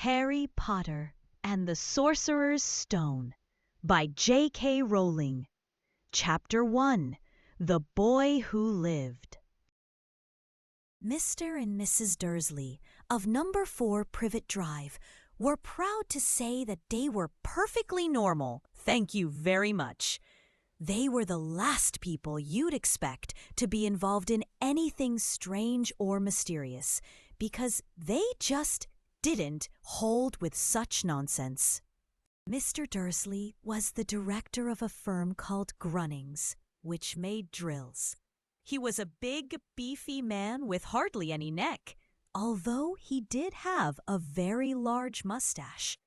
Harry Potter and the Sorcerer's Stone by J.K. Rowling. Chapter 1. The Boy Who Lived. Mr. and Mrs. Dursley of number 4 Privet Drive were proud to say that they were perfectly normal, thank you very much. They were the last people you'd expect to be involved in anything strange or mysterious, because they just didn't hold with such nonsense. Mr. Dursley was the director of a firm called Grunnings, which made drills. He was a big, beefy man with hardly any neck, although he did have a very large mustache.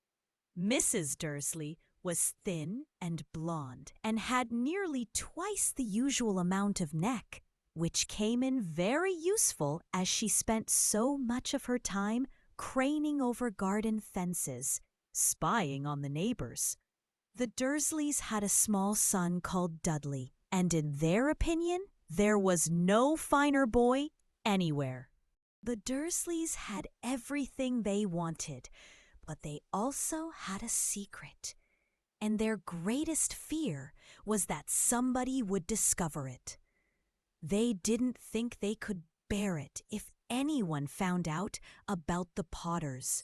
Mrs. Dursley was thin and blonde and had nearly twice the usual amount of neck, which came in very useful as she spent so much of her time craning over garden fences, spying on the neighbors. The Dursleys had a small son called Dudley, and in their opinion, there was no finer boy anywhere. The Dursleys had everything they wanted, but they also had a secret, and their greatest fear was that somebody would discover it. They didn't think they could bear it if anyone found out about the Potters.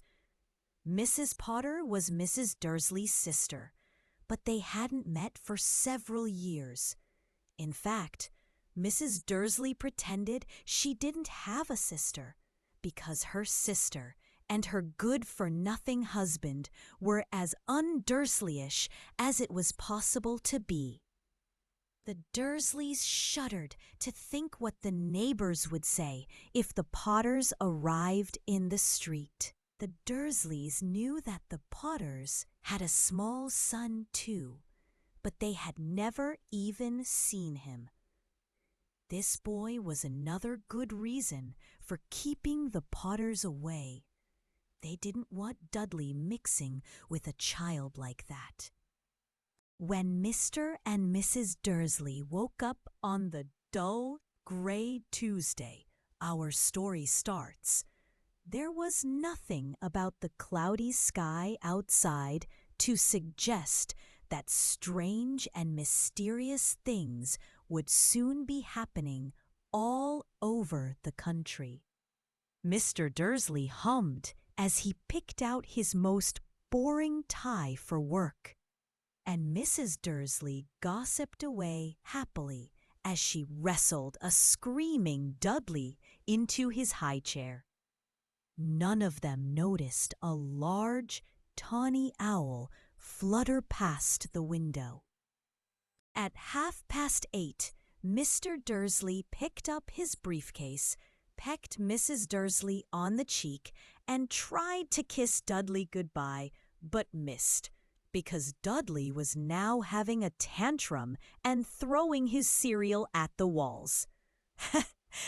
Mrs. Potter was Mrs. Dursley's sister, but they hadn't met for several years. In fact, Mrs. Dursley pretended she didn't have a sister because her sister and her good-for-nothing husband were as un-Dursleyish as it was possible to be. The Dursleys shuddered to think what the neighbors would say if the Potters arrived in the street. The Dursleys knew that the Potters had a small son too, but they had never even seen him. This boy was another good reason for keeping the Potters away. They didn't want Dudley mixing with a child like that. When Mr. and Mrs. Dursley woke up on the dull, gray Tuesday our story starts, there was nothing about the cloudy sky outside to suggest that strange and mysterious things would soon be happening all over the country. Mr. Dursley hummed as he picked out his most boring tie for work, and Mrs. Dursley gossiped away happily as she wrestled a screaming Dudley into his high chair. None of them noticed a large, tawny owl flutter past the window. At 8:30, Mr. Dursley picked up his briefcase, pecked Mrs. Dursley on the cheek, and tried to kiss Dudley goodbye, but missed, because Dudley was now having a tantrum and throwing his cereal at the walls.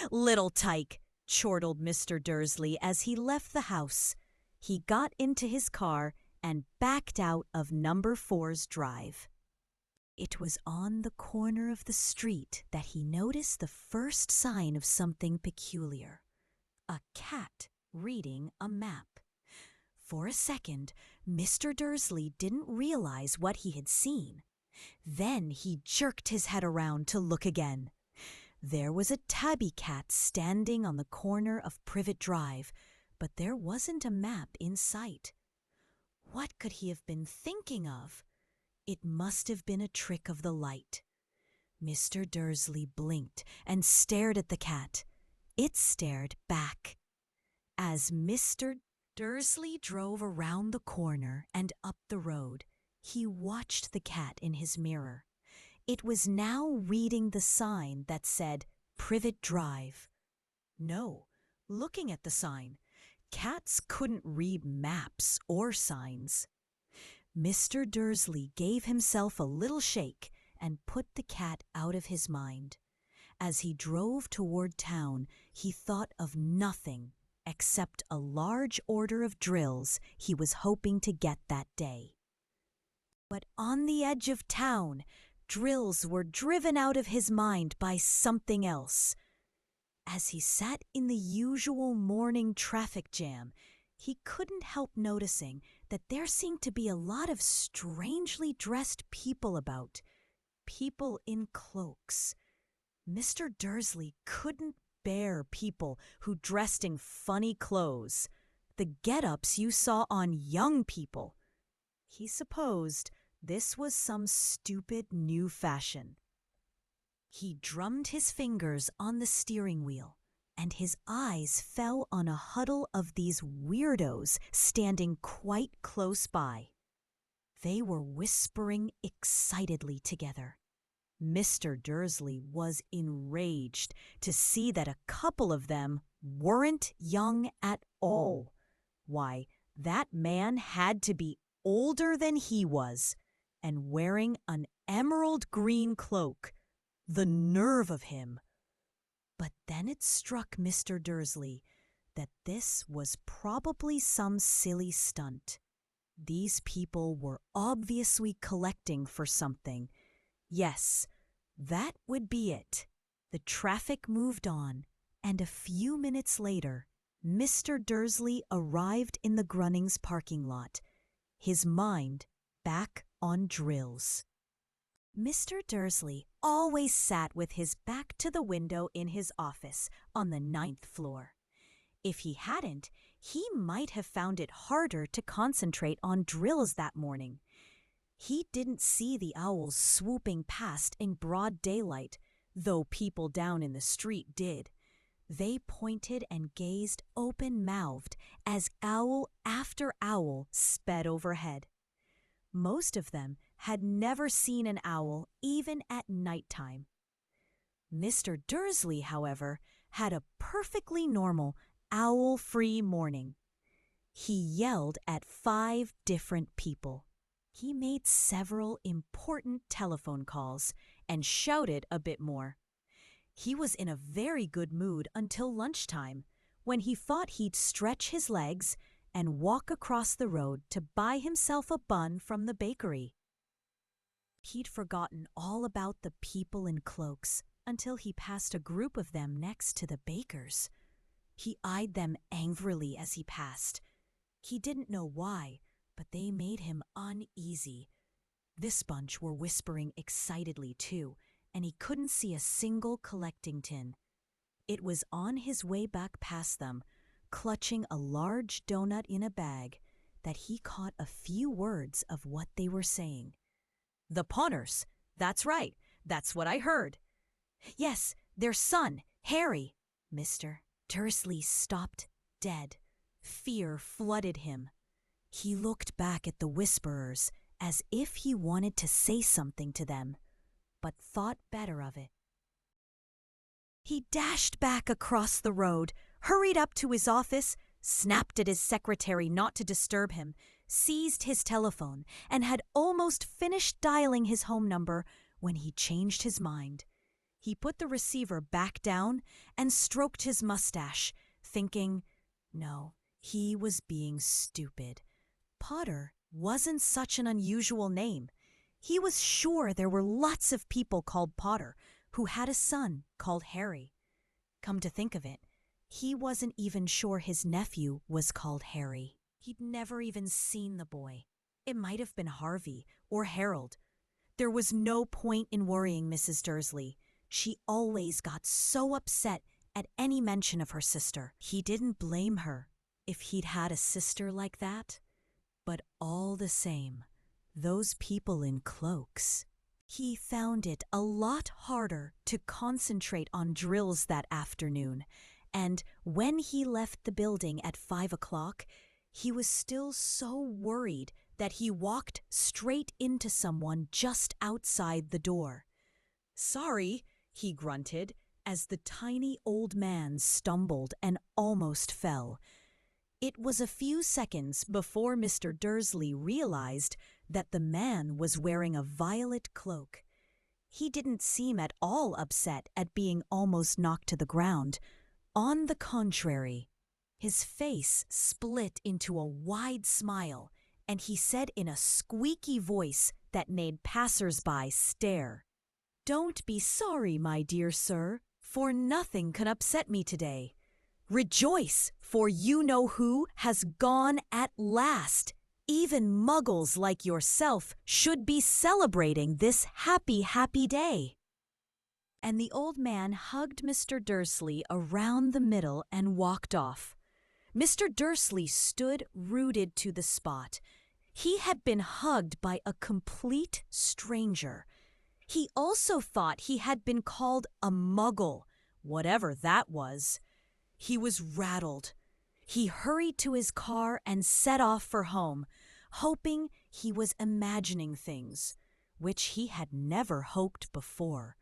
"Little tyke," chortled Mr. Dursley as he left the house. He got into his car and backed out of number 4's drive. It was on the corner of the street that he noticed the first sign of something peculiar: a cat reading a map. For a second, Mr. Dursley didn't realize what he had seen. Then he jerked his head around to look again. There was a tabby cat standing on the corner of Privet Drive, but there wasn't a map in sight. What could he have been thinking of? It must have been a trick of the light. Mr. Dursley blinked and stared at the cat. It stared back. As Mr. Dursley drove around the corner and up the road, he watched the cat in his mirror. It was now reading the sign that said Privet Drive. No, looking at the sign, cats couldn't read maps or signs. Mr. Dursley gave himself a little shake and put the cat out of his mind. As he drove toward town, he thought of nothing except a large order of drills he was hoping to get that day. But on the edge of town, drills were driven out of his mind by something else. As he sat in the usual morning traffic jam, He couldn't help noticing that there seemed to be a lot of strangely dressed people about. People in cloaks. Mr. Dursley couldn't bear people who dressed in funny clothes, the get-ups you saw on young people. He supposed this was some stupid new fashion. He drummed his fingers on the steering wheel, and his eyes fell on a huddle of these weirdos standing quite close by. They were whispering excitedly together. Mr. Dursley was enraged to see that a couple of them weren't young at all. Why, that man had to be older than he was, and wearing an emerald green cloak. The nerve of him! But then it struck Mr. Dursley that this was probably some silly stunt. These people were obviously collecting for something. Yes, that would be it. The traffic moved on, and a few minutes later, Mr. Dursley arrived in the Grunnings parking lot, his mind back on drills. Mr. Dursley always sat with his back to the window in his office on the 9th floor. If he hadn't, he might have found it harder to concentrate on drills that morning. He didn't see the owls swooping past in broad daylight, though people down in the street did. They pointed and gazed open-mouthed as owl after owl sped overhead. Most of them had never seen an owl even at nighttime. Mr. Dursley, however, had a perfectly normal owl-free morning. He yelled at 5 different people. He made several important telephone calls and shouted a bit more. He was in a very good mood until lunchtime, when he thought he'd stretch his legs and walk across the road to buy himself a bun from the bakery. He'd forgotten all about the people in cloaks until he passed a group of them next to the baker's. He eyed them angrily as he passed. He didn't know why, but they made him uneasy. This bunch were whispering excitedly too, and he couldn't see a single collecting tin. It was on his way back past them, clutching a large donut in a bag, that he caught a few words of what they were saying. "The Pawners. That's right. That's what I heard." "Yes, their son, Harry." Mr. Dursley stopped dead. Fear flooded him. He looked back at the whisperers as if he wanted to say something to them, but thought better of it. He dashed back across the road, hurried up to his office, snapped at his secretary not to disturb him, seized his telephone, and had almost finished dialing his home number when he changed his mind. He put the receiver back down and stroked his mustache, thinking, no, he was being stupid. Potter wasn't such an unusual name. He was sure there were lots of people called Potter who had a son called Harry. Come to think of it, he wasn't even sure his nephew was called Harry. He'd never even seen the boy. It might have been Harvey or Harold. There was no point in worrying Mrs. Dursley. She always got so upset at any mention of her sister. He didn't blame her if he'd had a sister like that. But all the same, those people in cloaks. He found it a lot harder to concentrate on drills that afternoon, and when he left the building at 5 o'clock, he was still so worried that he walked straight into someone just outside the door. "Sorry," he grunted, as the tiny old man stumbled and almost fell. It was a few seconds before Mr. Dursley realized that the man was wearing a violet cloak. He didn't seem at all upset at being almost knocked to the ground. On the contrary, his face split into a wide smile, and he said in a squeaky voice that made passers-by stare, "Don't be sorry, my dear sir, for nothing can upset me today. Rejoice, for you-know-who has gone at last. Even muggles like yourself should be celebrating this happy, happy day." And the old man hugged Mr. Dursley around the middle and walked off. Mr. Dursley stood rooted to the spot. He had been hugged by a complete stranger. He also thought he had been called a muggle, whatever that was. He was rattled. He hurried to his car and set off for home, hoping he was imagining things, which he had never hoped before,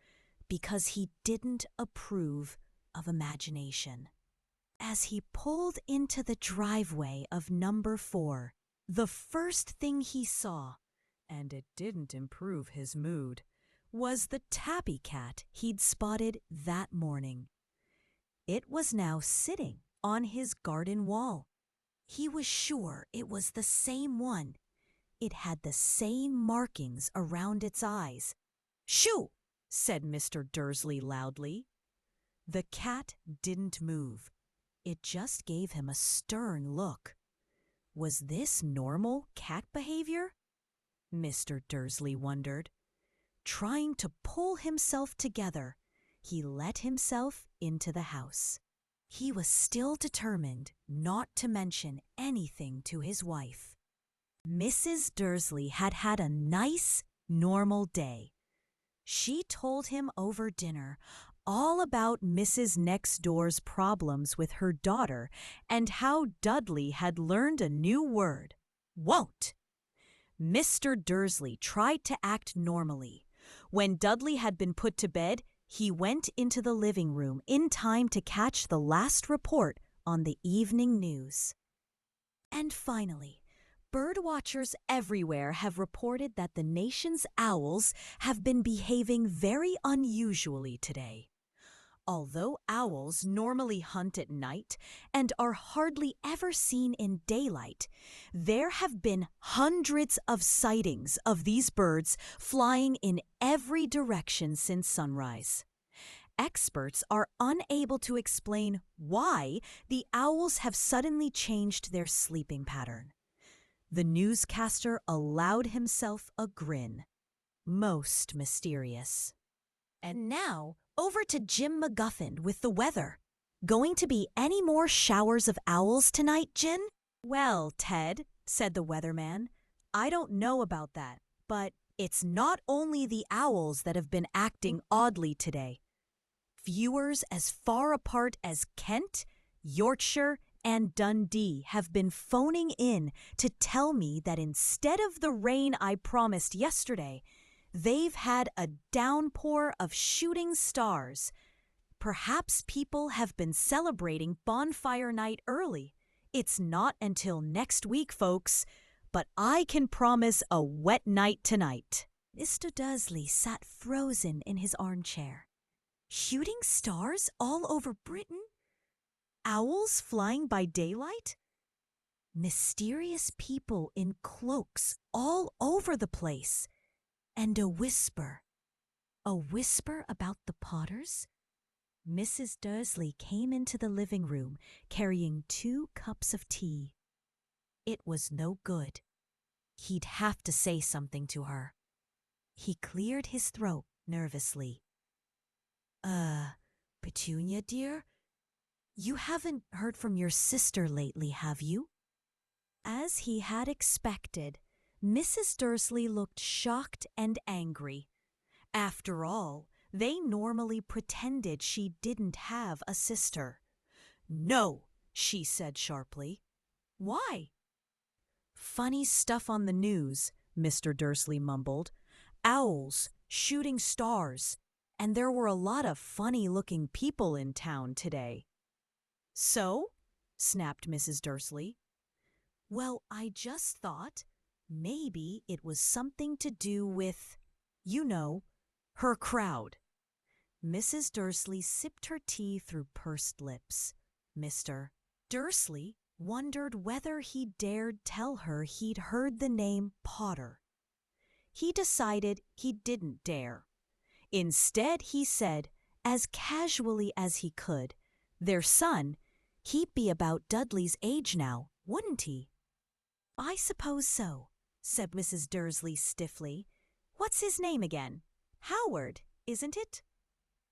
because he didn't approve of imagination. As he pulled into the driveway of number 4, the first thing he saw, and it didn't improve his mood, was the tabby cat he'd spotted that morning. It was now sitting on his garden wall. He was sure it was the same one. It had the same markings around its eyes. "Shoo!" said Mr. Dursley loudly. The cat didn't move. It just gave him a stern look. Was this normal cat behavior? Mr. Dursley wondered. Trying to pull himself together, he let himself into the house. He was still determined not to mention anything to his wife. Mrs. Dursley had had a nice, normal day. She told him over dinner all about Mrs. Next Door's problems with her daughter and how Dudley had learned a new word, won't. Mr. Dursley tried to act normally. When Dudley had been put to bed, he went into the living room in time to catch the last report on the evening news. And finally, birdwatchers everywhere have reported that the nation's owls have been behaving very unusually today. Although owls normally hunt at night and are hardly ever seen in daylight, there have been hundreds of sightings of these birds flying in every direction since sunrise. Experts are unable to explain why the owls have suddenly changed their sleeping pattern. The newscaster allowed himself a grin. Most mysterious. And now, over to Jim McGuffin with the weather. Going to be any more showers of owls tonight, Jin? Well, Ted, said the weatherman, I don't know about that, but it's not only the owls that have been acting oddly today. Viewers as far apart as Kent, Yorkshire, and Dundee have been phoning in to tell me that instead of the rain I promised yesterday, they've had a downpour of shooting stars. Perhaps people have been celebrating Bonfire Night early. It's not until next week, folks, but I can promise a wet night tonight. Mr. Dursley sat frozen in his armchair. Shooting stars all over Britain? Owls flying by daylight? Mysterious people in cloaks all over the place. And a whisper about the Potters? Mrs. Dursley came into the living room carrying 2 cups of tea. It was no good. He'd have to say something to her. He cleared his throat nervously. Petunia, dear? You haven't heard from your sister lately, have you? As he had expected, Mrs. Dursley looked shocked and angry. After all, they normally pretended she didn't have a sister. No, she said sharply. Why? Funny stuff on the news, Mr. Dursley mumbled. Owls, shooting stars, and there were a lot of funny-looking people in town today. So? Snapped Mrs. Dursley. Well, I just thought maybe it was something to do with, you know, her crowd. Mrs. Dursley sipped her tea through pursed lips. Mr. Dursley wondered whether he dared tell her he'd heard the name Potter. He decided he didn't dare. Instead, he said, as casually as he could, their son, He'd be about Dudley's age now, wouldn't he? I suppose so, said Mrs. Dursley stiffly. What's his name again? Howard, isn't it?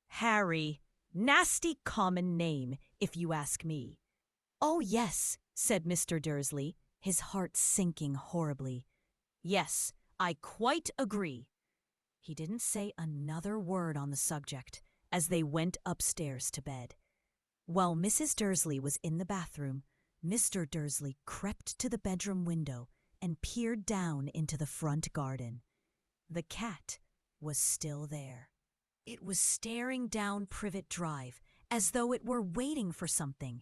Harry. Nasty common name, if you ask me. Oh, yes, said Mr. Dursley, his heart sinking horribly. Yes, I quite agree. He didn't say another word on the subject as they went upstairs to bed. While Mrs. Dursley was in the bathroom, Mr. Dursley crept to the bedroom window and peered down into the front garden. The cat was still there. It was staring down Privet Drive as though it were waiting for something.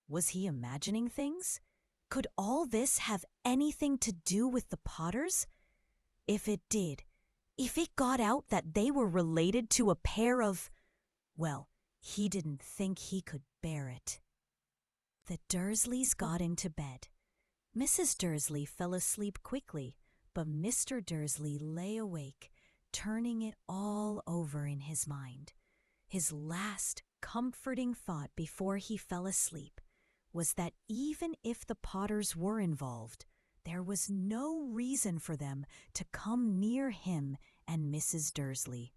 Was he imagining things? Could all this have anything to do with the Potters? If it did, if it got out that they were related to a pair of... Well, he didn't think he could bear it. The Dursleys got into bed. Mrs. Dursley fell asleep quickly, but Mr. Dursley lay awake, turning it all over in his mind. His last comforting thought before he fell asleep was that even if the Potters were involved, there was no reason for them to come near him and Mrs. Dursley.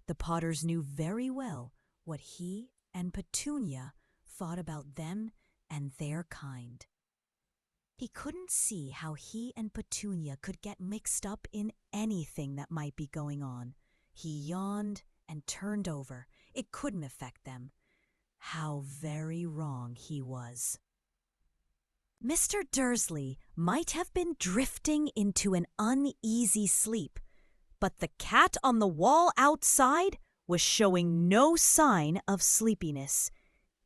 The Potters knew very well what he and Petunia thought about them and their kind. He couldn't see how he and Petunia could get mixed up in anything that might be going on. He yawned and turned over. It couldn't affect them. How very wrong he was. Mr. Dursley might have been drifting into an uneasy sleep, but the cat on the wall outside was showing no sign of sleepiness.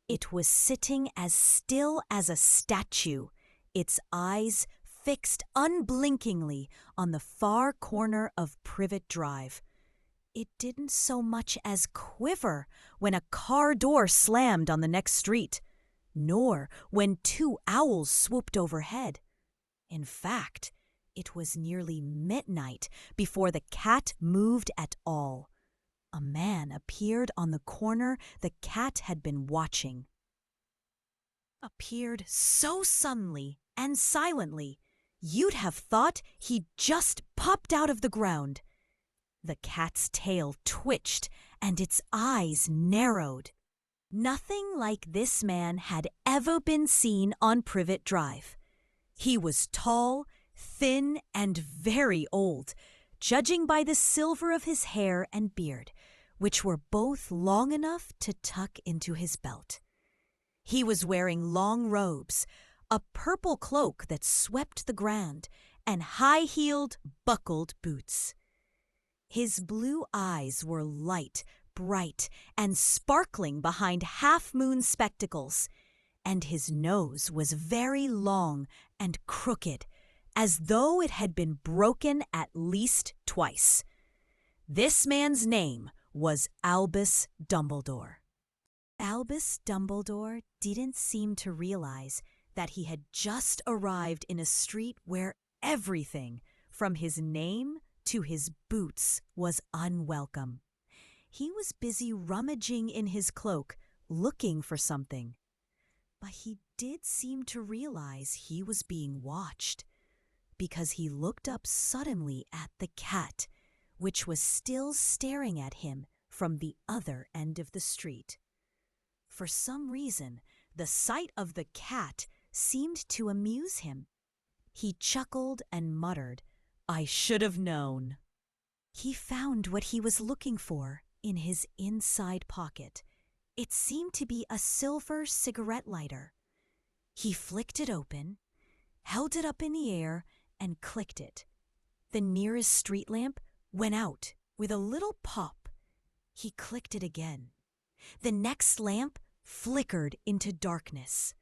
It was sitting as still as a statue, its eyes fixed unblinkingly on the far corner of Privet Drive. It didn't so much as quiver when a car door slammed on the next street, nor when two owls swooped overhead. In fact, it was nearly midnight before the cat moved at all. A man appeared on the corner the cat had been watching. Appeared so suddenly and silently, you'd have thought he'd just popped out of the ground. The cat's tail twitched and its eyes narrowed. Nothing like this man had ever been seen on Privet Drive. He was tall, thin, and very old, judging by the silver of his hair and beard, which were both long enough to tuck into his belt. He was wearing long robes, a purple cloak that swept the ground, and high-heeled, buckled boots. His blue eyes were light, bright, and sparkling behind half-moon spectacles, and his nose was very long and crooked, as though it had been broken at least twice. This man's name was Albus Dumbledore. Albus Dumbledore didn't seem to realize that he had just arrived in a street where everything, from his name to his boots, was unwelcome. He was busy rummaging in his cloak, looking for something. But he did seem to realize he was being watched, because he looked up suddenly at the cat, which was still staring at him from the other end of the street. For some reason, the sight of the cat seemed to amuse him. He chuckled and muttered, "I should have known." He found what he was looking for in his inside pocket. It seemed to be a silver cigarette lighter. He flicked it open, held it up in the air, and clicked it. The nearest street lamp went out with a little pop. He clicked it again. The next lamp flickered into darkness.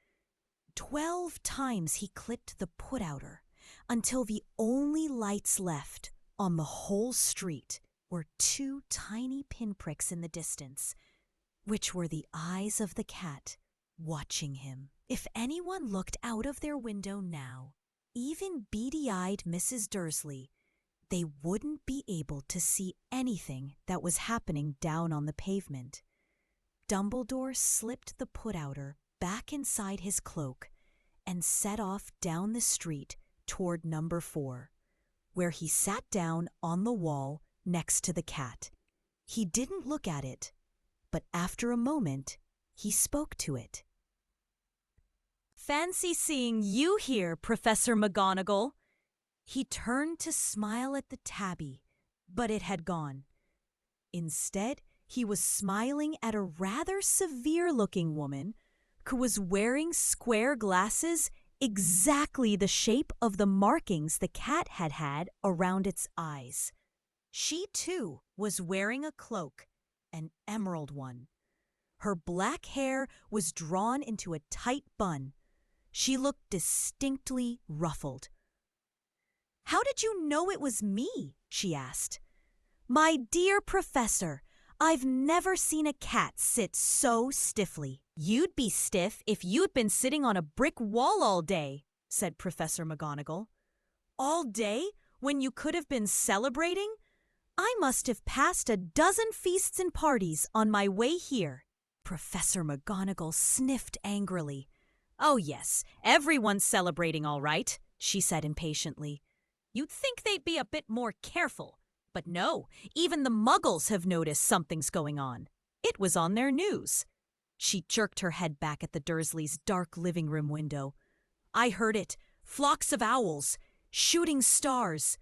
12 times he clicked the put-outer until the only lights left on the whole street were 2 tiny pinpricks in the distance, which were the eyes of the cat watching him. If anyone looked out of their window now, even beady-eyed Mrs. Dursley, they wouldn't be able to see anything that was happening down on the pavement. Dumbledore slipped the put-outer back inside his cloak and set off down the street toward number 4, where he sat down on the wall next to the cat. He didn't look at it, but after a moment, he spoke to it. "Fancy seeing you here, Professor McGonagall." He turned to smile at the tabby, but it had gone. Instead, he was smiling at a rather severe-looking woman who was wearing square glasses exactly the shape of the markings the cat had had around its eyes. She, too, was wearing a cloak, an emerald one. Her black hair was drawn into a tight bun. She looked distinctly ruffled. "How did you know it was me?" she asked. "My dear Professor, I've never seen a cat sit so stiffly." "You'd be stiff if you'd been sitting on a brick wall all day," said Professor McGonagall. "All day, when you could have been celebrating? I must have passed a dozen feasts and parties on my way here." Professor McGonagall sniffed angrily. "Oh yes, everyone's celebrating all right," she said impatiently. "You'd think they'd be a bit more careful. But no, even the Muggles have noticed something's going on. It was on their news." She jerked her head back at the Dursleys' dark living room window. "I heard it. Flocks of owls. Shooting stars.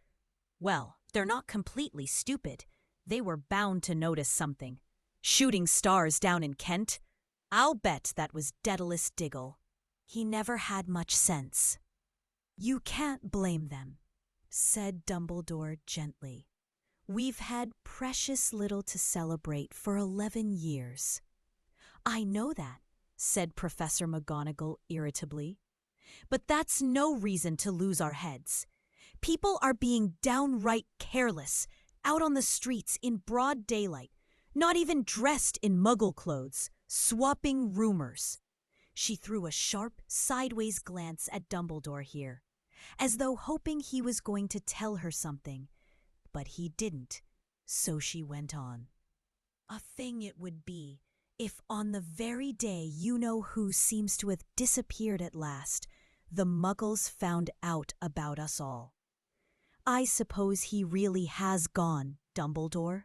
Well, they're not completely stupid. They were bound to notice something. Shooting stars down in Kent? I'll bet that was Daedalus Diggle. He never had much sense." "You can't blame them," said Dumbledore gently. "We've had precious little to celebrate for 11 years. "I know that," said Professor McGonagall irritably. "But that's no reason to lose our heads. People are being downright careless, out on the streets in broad daylight, not even dressed in Muggle clothes, swapping rumors." She threw a sharp, sideways glance at Dumbledore here, as though hoping he was going to tell her something. But he didn't, so she went on. "A thing it would be if on the very day you-know-who seems to have disappeared at last, the Muggles found out about us all. I suppose he really has gone, Dumbledore?"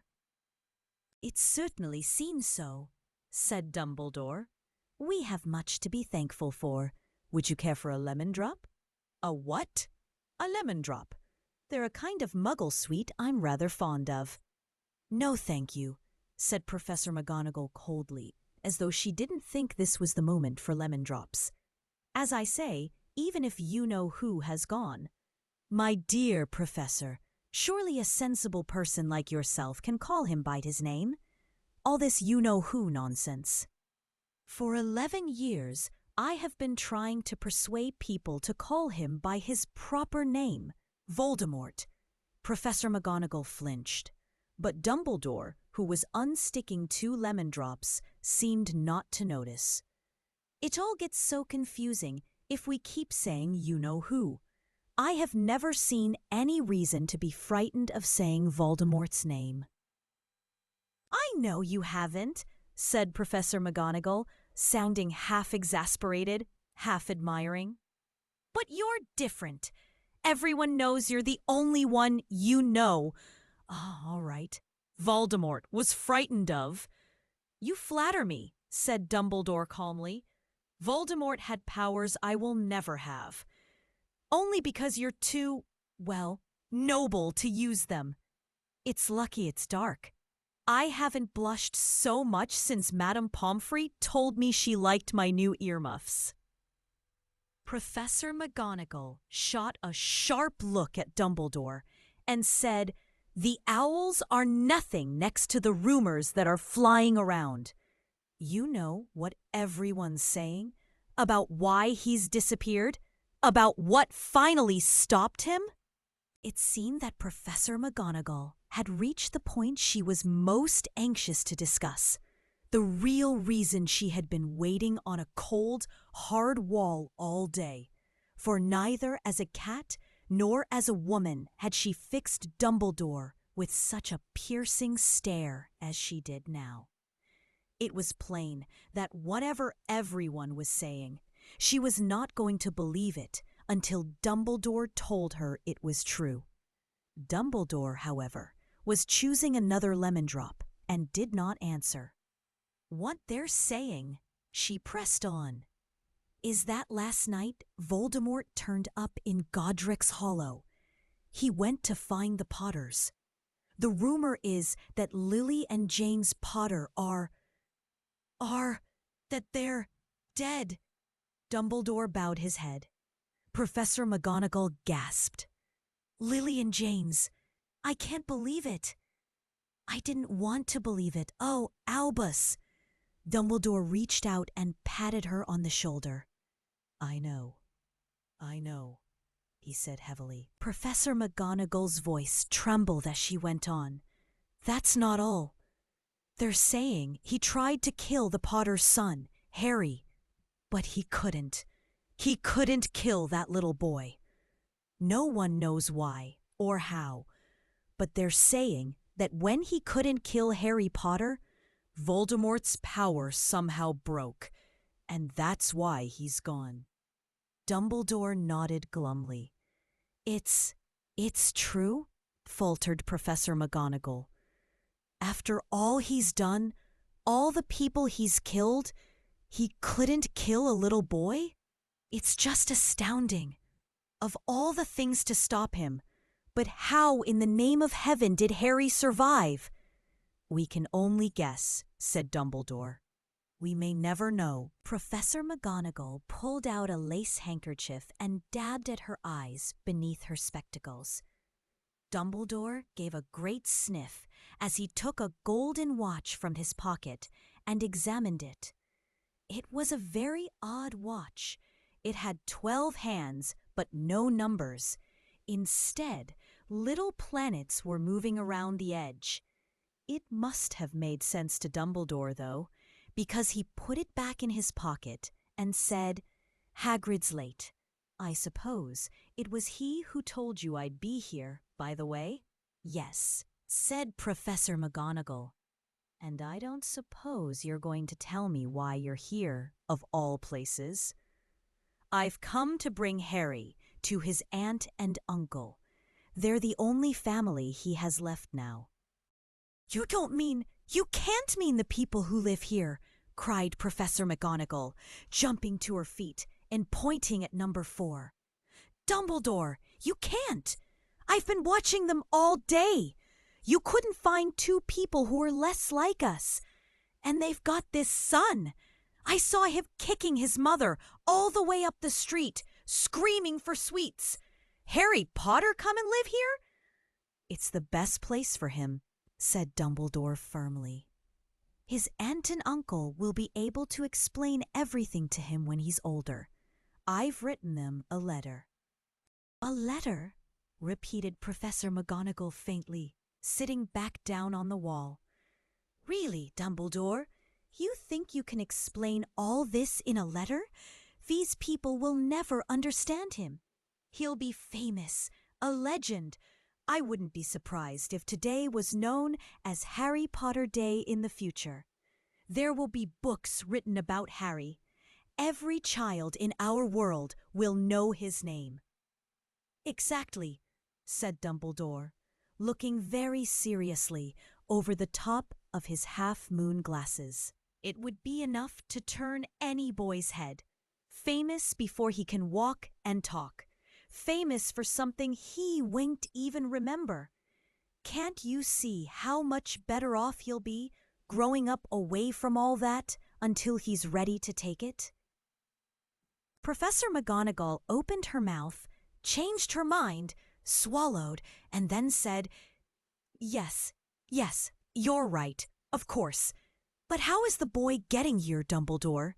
"It certainly seems so," said Dumbledore. "We have much to be thankful for. Would you care for a lemon drop?" "A what?" "A lemon drop. They're a kind of Muggle sweet I'm rather fond of." "No, thank you," said Professor McGonagall coldly, as though she didn't think this was the moment for lemon drops. "As I say, even if you-know-who has gone." "My dear Professor, surely a sensible person like yourself can call him by his name. All this you-know-who nonsense." "For 11 years, I have been trying to persuade people to call him by his proper name, Voldemort." Professor McGonagall flinched, but Dumbledore, who was unsticking 2 lemon drops, seemed not to notice. "It all gets so confusing if we keep saying you-know-who. I have never seen any reason to be frightened of saying Voldemort's name." "I know you haven't," said Professor McGonagall, sounding half exasperated, half admiring. "But you're different. Everyone knows you're the only one you know. All right. Voldemort was frightened of." "You flatter me," said Dumbledore calmly. "Voldemort had powers I will never have. Only because you're too, well, noble to use them. It's lucky it's dark. I haven't blushed so much since Madame Pomfrey told me she liked my new earmuffs." Professor McGonagall shot a sharp look at Dumbledore and said, "The owls are nothing next to the rumors that are flying around. You know what everyone's saying about why he's disappeared? About what finally stopped him?" It seemed that Professor McGonagall had reached the point she was most anxious to discuss, the real reason she had been waiting on a cold, hard wall all day. For neither as a cat nor as a woman had she fixed Dumbledore with such a piercing stare as she did now. It was plain that whatever everyone was saying, she was not going to believe it until Dumbledore told her it was true. Dumbledore, however, was choosing another lemon drop and did not answer. "What they're saying," she pressed on, "is that last night Voldemort turned up in Godric's Hollow. He went to find the Potters. The rumor is that Lily and James Potter are that they're dead." Dumbledore bowed his head. Professor McGonagall gasped. "Lily and James, I can't believe it." "I didn't want to believe it. Oh, Albus." Dumbledore reached out and patted her on the shoulder. I know, he said heavily. Professor McGonagall's voice trembled as she went on. "That's not all. They're saying he tried to kill the Potter's son, Harry, but he couldn't. He couldn't kill that little boy. No one knows why or how, but they're saying that when he couldn't kill Harry Potter, Voldemort's power somehow broke, and that's why he's gone." Dumbledore nodded glumly. It's true?" faltered Professor McGonagall. "After all he's done, all the people he's killed, he couldn't kill a little boy? It's just astounding. Of all the things to stop him, but how in the name of heaven did Harry survive?" "We can only guess," said Dumbledore. "We may never know." Professor McGonagall pulled out a lace handkerchief and dabbed at her eyes beneath her spectacles. Dumbledore gave a great sniff as he took a golden watch from his pocket and examined it. It was a very odd watch. It had 12 hands, but no numbers. Instead, little planets were moving around the edge. It must have made sense to Dumbledore, though, because he put it back in his pocket and said, "Hagrid's late. I suppose it was he who told you I'd be here, by the way?" "Yes," said Professor McGonagall. "And I don't suppose you're going to tell me why you're here, of all places." "I've come to bring Harry to his aunt and uncle. They're the only family he has left now." "You can't mean the people who live here," cried Professor McGonagall, jumping to her feet and pointing at number 4. "Dumbledore, you can't! I've been watching them all day. You couldn't find 2 people who are less like us. And they've got this son. I saw him kicking his mother all the way up the street, screaming for sweets. Harry Potter come and live here?" "It's the best place for him," said Dumbledore firmly. "His aunt and uncle will be able to explain everything to him when he's older. I've written them a letter." "A letter?" repeated Professor McGonagall faintly, sitting back down on the wall. "Really, Dumbledore, you think you can explain all this in a letter? These people will never understand him. He'll be famous, a legend. I wouldn't be surprised if today was known as Harry Potter Day in the future. There will be books written about Harry. Every child in our world will know his name." "Exactly," said Dumbledore, looking very seriously over the top of his half-moon glasses. "It would be enough to turn any boy's head. Famous before he can walk and talk. Famous for something he won't even remember. Can't you see how much better off he'll be growing up away from all that until he's ready to take it?" Professor McGonagall opened her mouth, changed her mind, swallowed, and then said, Yes, you're right, of course. But how is the boy getting here, Dumbledore?"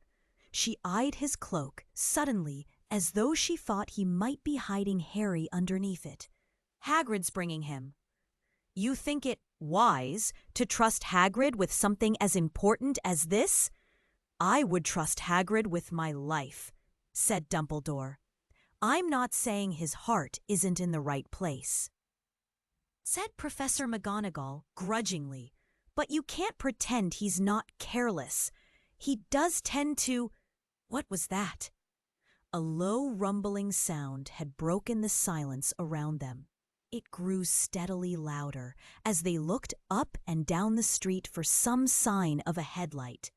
She eyed his cloak suddenly as though she thought he might be hiding Harry underneath it. "Hagrid's bringing him." "You think it wise to trust Hagrid with something as important as this?" "I would trust Hagrid with my life," said Dumbledore. "I'm not saying his heart isn't in the right place," said Professor McGonagall grudgingly, but you can't pretend he's not careless. He does tend to— What was that? A low rumbling sound had broken the silence around them. It grew steadily louder as they looked up and down the street for some sign of a headlight.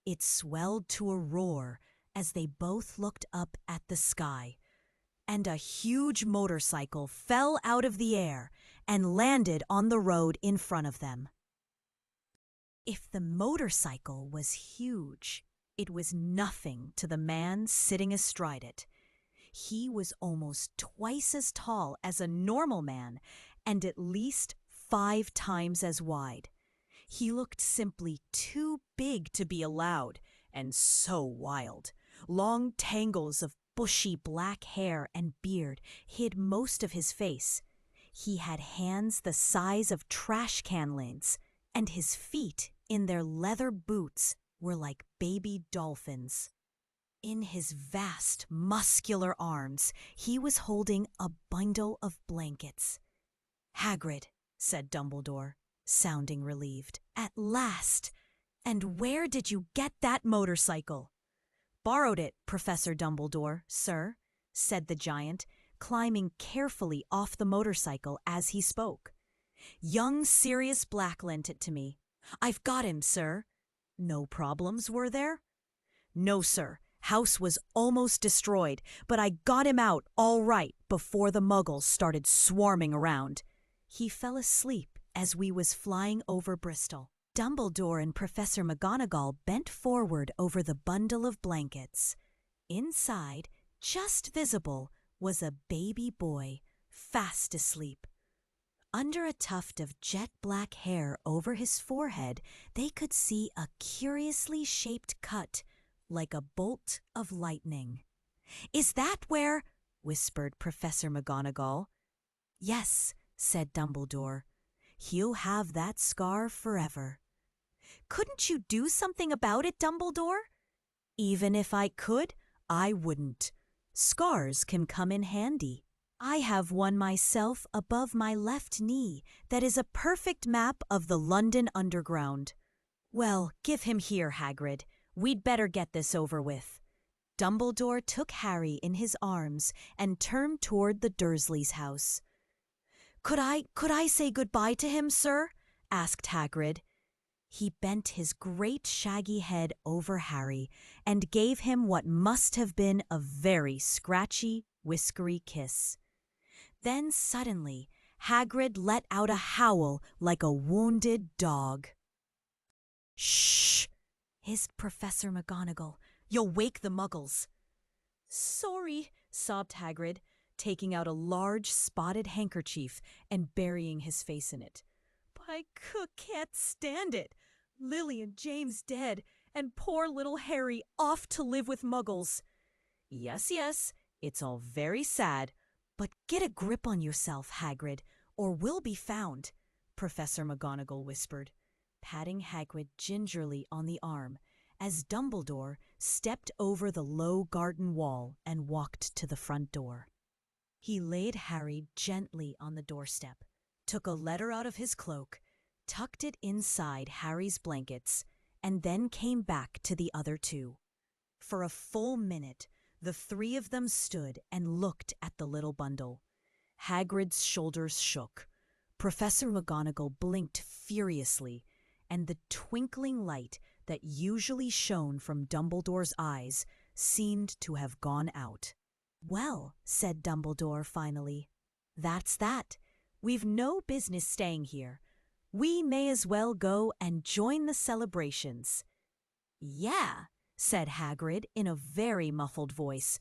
It swelled to a roar as they both looked up at the sky, and a huge motorcycle fell out of the air and landed on the road in front of them. If the motorcycle was huge, it was nothing to the man sitting astride it. He was almost twice as tall as a normal man and at least 5 times as wide. He looked simply too big to be allowed, and so wild. Long tangles of bushy black hair and beard hid most of his face. He had hands the size of trash can lids, and his feet in their leather boots were like baby dolphins. In his vast, muscular arms, he was holding a bundle of blankets. "Hagrid," said Dumbledore, sounding relieved. "At last! And where did you get that motorcycle?" "Borrowed it, Professor Dumbledore, sir," said the giant, climbing carefully off the motorcycle as he spoke. "Young Sirius Black lent it to me. I've got him, sir." "No problems, were there?" "No, sir. House was almost destroyed, but I got him out all right before the Muggles started swarming around." He fell asleep as we was flying over Bristol. Dumbledore and Professor McGonagall bent forward over the bundle of blankets. Inside, just visible, was a baby boy, fast asleep. Under a tuft of jet-black hair over his forehead, they could see a curiously shaped cut, like a bolt of lightning. "Is that where—" whispered Professor McGonagall. "Yes," said Dumbledore. "He'll have that scar forever." "Couldn't you do something about it, Dumbledore?" "Even if I could, I wouldn't. Scars can come in handy. I have one myself above my left knee that is a perfect map of the London Underground." "Well, give him here, Hagrid. We'd better get this over with." Dumbledore took Harry in his arms and turned toward the Dursleys' house. Could I say goodbye to him, sir?" asked Hagrid. He bent his great shaggy head over Harry and gave him what must have been a very scratchy, whiskery kiss. Then suddenly, Hagrid let out a howl like a wounded dog. "Shh!" hissed Professor McGonagall. "You'll wake the Muggles." "Sorry," sobbed Hagrid, taking out a large spotted handkerchief and burying his face in it. "But I can't stand it. Lily and James dead, and poor little Harry off to live with Muggles." Yes, it's all very sad, but get a grip on yourself, Hagrid, or we'll be found," Professor McGonagall whispered, patting Hagrid gingerly on the arm as Dumbledore stepped over the low garden wall and walked to the front door. He laid Harry gently on the doorstep, took a letter out of his cloak, tucked it inside Harry's blankets, and then came back to the other two. For a full minute, the 3 of them stood and looked at the little bundle. Hagrid's shoulders shook. Professor McGonagall blinked furiously, and the twinkling light that usually shone from Dumbledore's eyes seemed to have gone out. "Well," said Dumbledore finally, "that's that. We've no business staying here. We may as well go and join the celebrations." "Yeah," said Hagrid in a very muffled voice.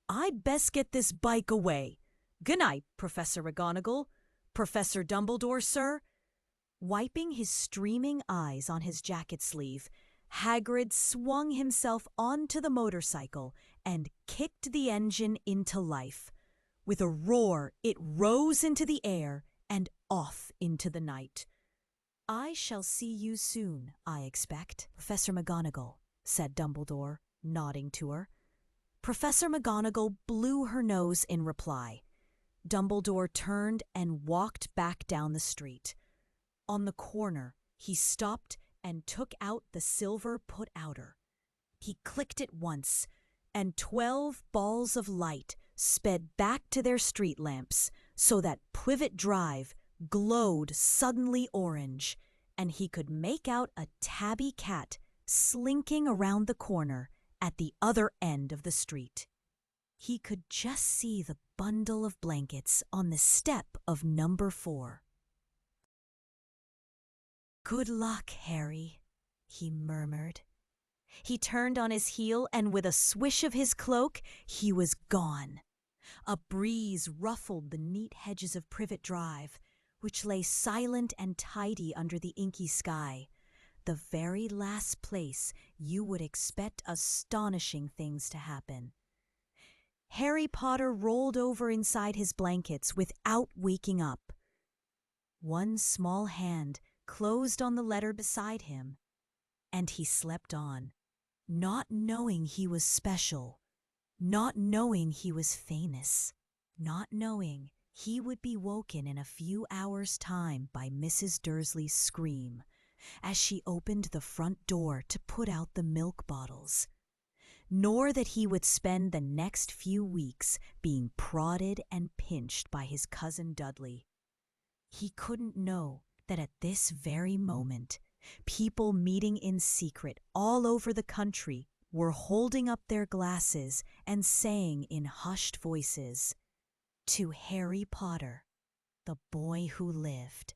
"I'd best get this bike away. Good night, Professor McGonagall. Professor Dumbledore, sir." Wiping his streaming eyes on his jacket sleeve, Hagrid swung himself onto the motorcycle and kicked the engine into life. With a roar, it rose into the air and off into the night. "I shall see you soon, I expect, Professor McGonagall," said Dumbledore, nodding to her. Professor McGonagall blew her nose in reply. Dumbledore turned and walked back down the street. On the corner, He stopped and took out the silver put-outer. He clicked it once, and 12 balls of light sped back to their street lamps so that Privet Drive glowed suddenly orange, and he could make out a tabby cat slinking around the corner at the other end of the street. He could just see the bundle of blankets on the step of number 4. "Good luck, Harry," he murmured. He turned on his heel, and with a swish of his cloak, he was gone. A breeze ruffled the neat hedges of Privet Drive, which lay silent and tidy under the inky sky, the very last place you would expect astonishing things to happen. Harry Potter rolled over inside his blankets without waking up. One small hand closed on the letter beside him, and he slept on, not knowing he was special, not knowing he was famous, not knowing he would be woken in a few hours' time by Mrs. Dursley's scream as she opened the front door to put out the milk bottles, nor that he would spend the next few weeks being prodded and pinched by his cousin Dudley. He couldn't know that at this very moment, people meeting in secret all over the country were holding up their glasses and saying in hushed voices, "To Harry Potter, the boy who lived."